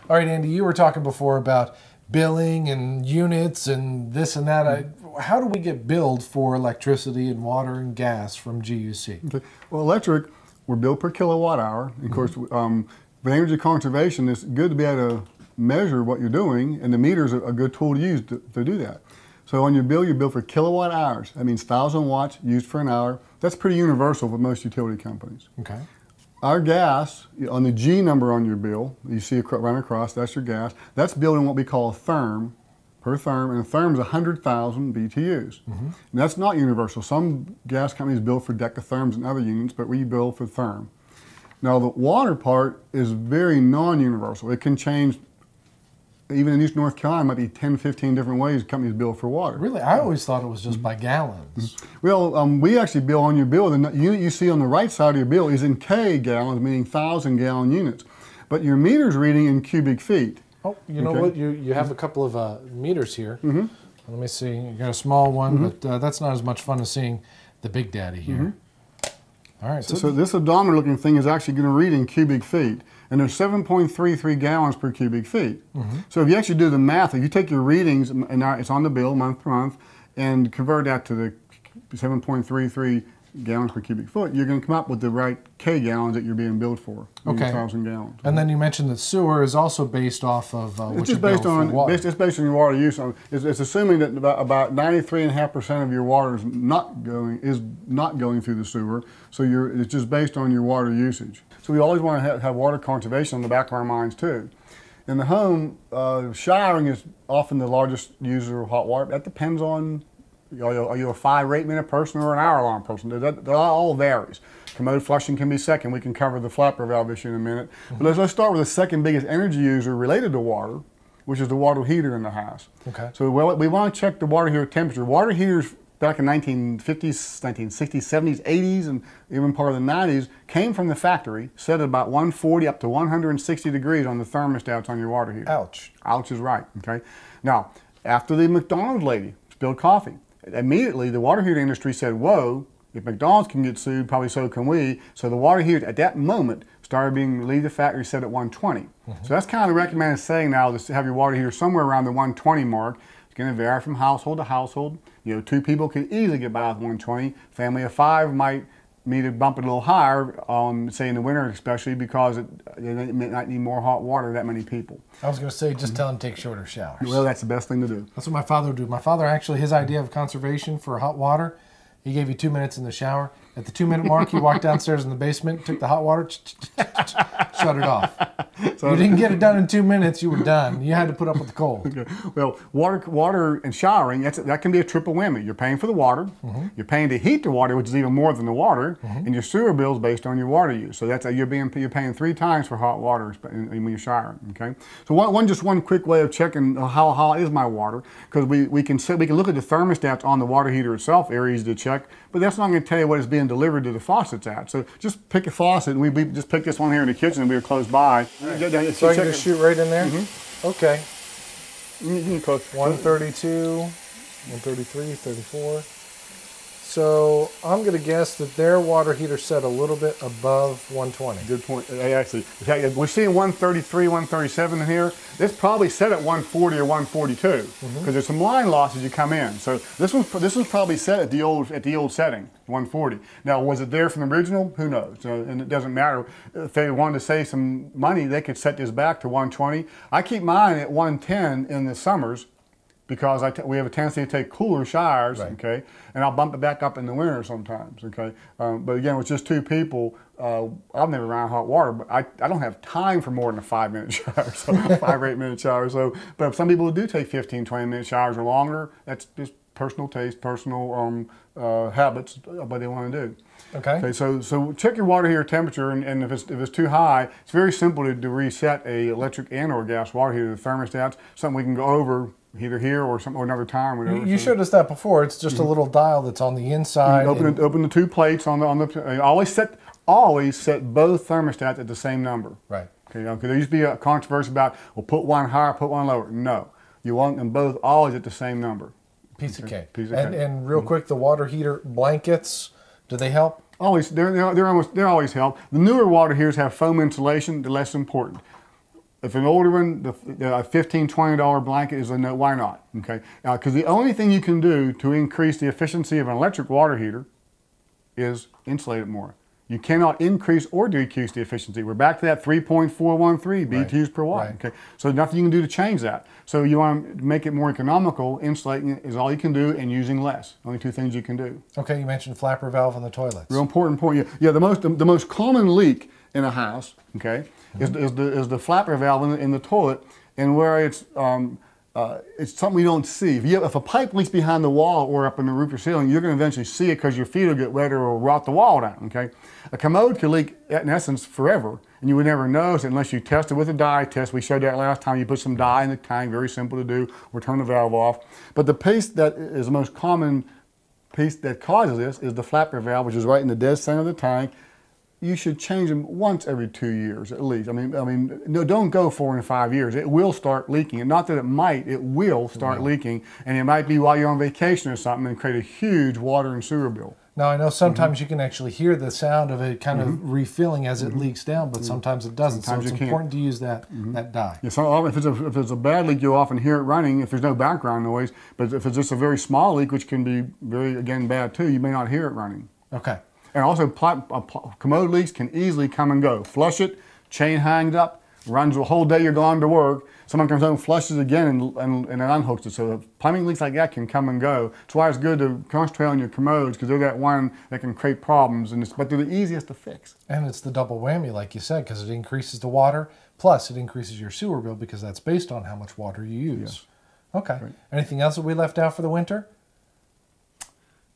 All right, Andy, you were talking before about billing and units and this and that. How do we get billed for electricity and water and gas from GUC? Okay. Well, electric, we're billed per kilowatt hour. Of course, with energy conservation, it's good to be able to measure what you're doing, and the meter's a good tool to use to do that. So on your bill, you're billed for kilowatt hours. That means 1,000 watts used for an hour. That's pretty universal for most utility companies. Okay. Our gas, on the G number on your bill, you see run across, that's your gas. That's billed in what we call a therm, per therm, and a therm is 100,000 BTUs. And that's not universal. Some gas companies bill for decatherms and other units, but we bill for therm. Now the water part is very non-universal. It can change, even in East North Carolina, might be 10, 15 different ways companies bill for water. Really? I always thought it was just by gallons. Well, we actually bill on your bill. The unit you see on the right side of your bill is in K gallons, meaning 1,000-gallon units. But your meter's reading in cubic feet. Oh, you know what? You have a couple of meters here. Let me see. You got a small one, but that's not as much fun as seeing the big daddy here. All right. So this odometer-looking thing is actually going to read in cubic feet. And there's 7.33 gallons per cubic feet. So if you actually do the math, if you take your readings, and it's on the bill month per month, and convert that to the 7.33 gallons per cubic foot, you're going to come up with the right K gallons that you're being billed for. Okay. 1,000 gallons. And then you mentioned that sewer is also based off of it's just based on water. It's based on your water use. It's assuming that about 93.5% of your water is not going through the sewer. So it's just based on your water usage. So we always want to have water conservation on the back of our minds too. In the home, showering is often the largest user of hot water. That depends on, are you a 5 or 8 minute person or an hour-long person? That all varies. Commode flushing can be second. We can cover the flapper valve issue in a minute. But let's start with the second biggest energy user related to water, which is the water heater in the house. Okay. So we want to check the water heater temperature. Water heaters back in 1950s, 1960s, 70s, 80s, and even part of the 90s came from the factory, set at about 140 up to 160 degrees on the thermostats on your water heater. Ouch. Ouch is right, okay? Now, after the McDonald's lady spilled coffee, immediately the water heater industry said, whoa, if McDonald's can get sued, probably so can we. So the water heaters at that moment started being, leave the factory set at 120. So that's kind of the recommended setting now, to have your water heater somewhere around the 120 mark. It's going to vary from household to household. You know, 2 people can easily get by with 120. Family of 5 might need to bump it a little higher, say in the winter especially, because they might need more hot water, that many people. I was going to say, just tell them to take shorter showers. Well, that's the best thing to do. That's what my father would do. My father actually, his idea of conservation for hot water, he gave you 2 minutes in the shower. At the 2-minute mark, he walked downstairs in the basement, took the hot water, shut it off. So you didn't get it done in 2 minutes, you were done. You had to put up with the cold. Okay. Well, water and showering, that can be a triple whammy. You're paying for the water, you're paying to heat the water, which is even more than the water, and your sewer bill is based on your water use. So that's you're paying 3 times for hot water when you're showering. Okay. So one quick way of checking how hot is my water, because we can look at the thermostats on the water heater itself, very easy to check, but that's not going to tell you what it's being delivered to the faucets at. So just pick a faucet, and we just picked this one here in the kitchen, and we were close by. Right. So I can just shoot right in there? Okay. You can cook 132, 133, 34. So I'm going to guess that their water heater set a little bit above 120. Good point. Actually, we're seeing 133, 137 in here. This probably set at 140 or 142 because there's some line loss as you come in. So this was probably set at the old setting, 140. Now, was it there from the original? Who knows? And it doesn't matter. If they wanted to save some money, they could set this back to 120. I keep mine at 110 in the summers, because we have a tendency to take cooler showers, okay, and I'll bump it back up in the winter sometimes, okay. But again, with just 2 people, I've never ran hot water, but I don't have time for more than a 5-minute shower, so 5 or 8 minute shower. So, but some people do take 15, 20-minute showers or longer. That's just personal taste, personal habits, what they want to do. Okay. So check your water heater temperature, and if it's too high, it's very simple to reset a electric and/or gas water heater. The thermostats, something we can go over either here or another time. Whatever. You showed us that before. It's just a little dial that's on the inside. Open the 2 plates on the. Always set both thermostats at the same number. Right. Okay. Because there used to be a controversy about, well, put one higher, put one lower. No, you want them both always at the same number. Piece of cake. Piece of cake. And real quick, the water heater blankets, do they help? Always. They always help. The newer water heaters have foam insulation. They're less important. If an older one, the $15, $20 blanket is a no, why not? Okay, because the only thing you can do to increase the efficiency of an electric water heater is insulate it more. You cannot increase or decrease the efficiency. We're back to that 3.413 BTUs per watt. Okay, so nothing you can do to change that. So you want to make it more economical. Insulating is all you can do, and using less. Only two things you can do. Okay, you mentioned flapper valve on the toilets. Real important point. Yeah, the most common leak in a house, okay, is the flapper valve in the toilet, and where it's something we don't see. If a pipe leaks behind the wall or up in the roof or ceiling, you're going to eventually see it because your feet will get wet or will rot the wall down. Okay, a commode could leak in essence forever, and you would never notice it unless you test it with a dye test. We showed that last time. You put some dye in the tank, very simple to do, or turn the valve off. But the piece that is the most common piece that causes this is the flapper valve, which is right in the dead center of the tank. You should change them once every 2 years at least. I mean, no, don't go 4 and 5 years. It will start leaking, and not that it might. It will start leaking, and it might be while you're on vacation or something, and create a huge water and sewer bill. Now I know sometimes you can actually hear the sound of it kind of refilling as it leaks down, but sometimes it doesn't. Sometimes so it's important to use that dye. Yeah, so if it's a bad leak, you'll often hear it running if there's no background noise. But if it's just a very small leak, which can be very again bad too, you may not hear it running. Okay. And also, commode leaks can easily come and go. Flush it, chain hangs up, runs the whole day you're gone to work. Someone comes home, flushes again, and it unhooks it. So plumbing leaks like that can come and go. That's why it's good to concentrate on your commodes, because they're that one that can create problems, but they're the easiest to fix. And it's the double whammy, like you said, because it increases the water, plus it increases your sewer bill, because that's based on how much water you use. Yes. Okay. Right. Anything else that we left out for the winter?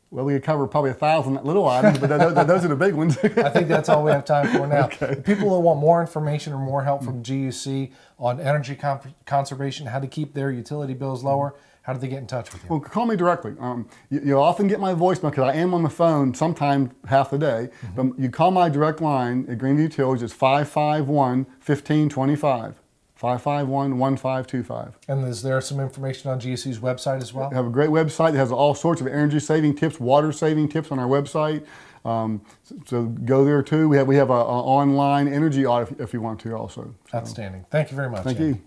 Well, we could cover probably 1,000 little items, but those are the big ones. I think that's all we have time for now. Okay. People that want more information or more help from GUC on energy conservation, how to keep their utility bills lower, how do they get in touch with you? Well, call me directly. You'll often get my voicemail because I am on the phone sometime half the day. But you call my direct line at Greenview Utilities. It's 551-1525. 551-1525. And is there some information on GSC's website as well? We have a great website that has all sorts of energy saving tips, water saving tips on our website. So go there too. We have an online energy audit if you want to also. So. Outstanding. Thank you very much. Thank you.